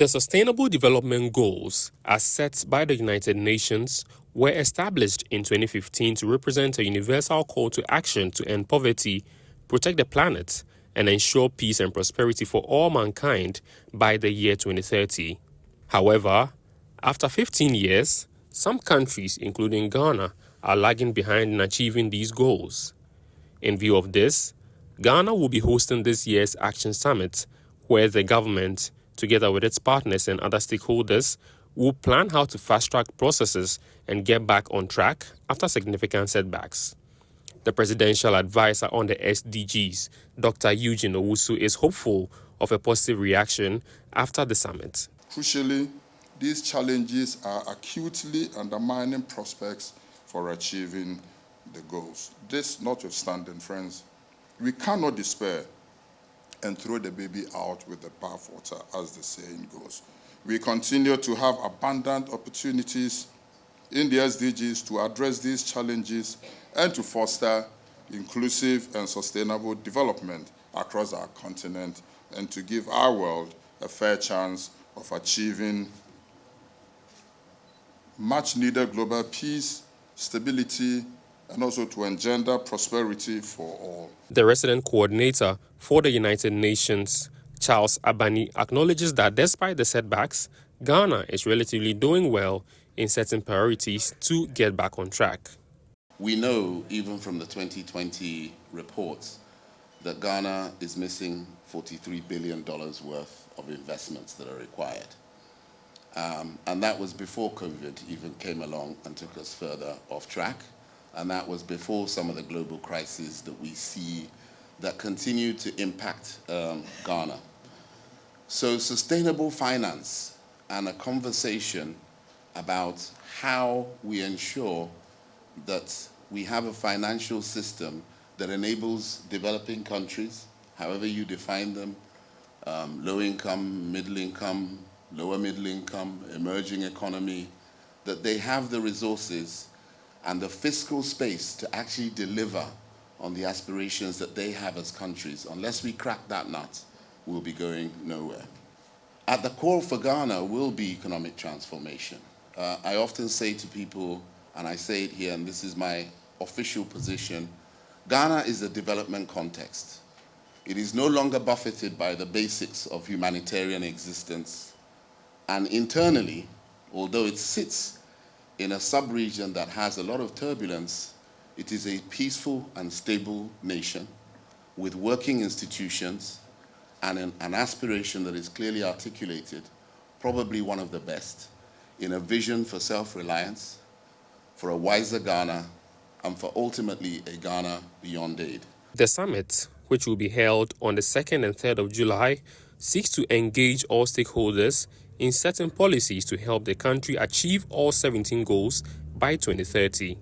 The Sustainable Development Goals, as set by the United Nations, were established in 2015 to represent a universal call to action to end poverty, protect the planet, and ensure peace and prosperity for all mankind by the year 2030. However, after 15 years, some countries, including Ghana, are lagging behind in achieving these goals. In view of this, Ghana will be hosting this year's Action Summit, where the government, together with its partners and other stakeholders, will plan how to fast-track processes and get back on track after significant setbacks. The presidential advisor on the SDGs, Dr. Eugene Owusu, is hopeful of a positive reaction after the summit. Crucially, these challenges are acutely undermining prospects for achieving the goals. This notwithstanding, friends, we cannot despair and throw the baby out with the bathwater, as the saying goes. We continue to have abundant opportunities in the SDGs to address these challenges and to foster inclusive and sustainable development across our continent and to give our world a fair chance of achieving much-needed global peace, stability, and also to engender prosperity for all. The resident coordinator for the United Nations, Charles Abani, acknowledges that despite the setbacks, Ghana is relatively doing well in setting priorities to get back on track. We know, even from the 2020 reports, that Ghana is missing $43 billion worth of investments that are required. And that was before COVID even came along and took us further off track. And that was before some of the global crises that we see that continue to impact Ghana. So sustainable finance and a conversation about how we ensure that we have a financial system that enables developing countries, however you define them, low income, middle income, lower middle income, emerging economy, that they have the resources and the fiscal space to actually deliver on the aspirations that they have as countries. Unless we crack that nut, we'll be going nowhere. At the core for Ghana will be economic transformation. I often say to people, and I say it here, and this is my official position, Ghana is a development context. It is no longer buffeted by the basics of humanitarian existence. And internally, although it sits in a sub-region that has a lot of turbulence, it is a peaceful and stable nation with working institutions and an aspiration that is clearly articulated, probably one of the best, in a vision for self-reliance, for a wiser Ghana, and for ultimately a Ghana beyond aid. The summit, which will be held on the 2nd and 3rd of July, seeks to engage all stakeholders in setting policies to help the country achieve all 17 goals by 2030.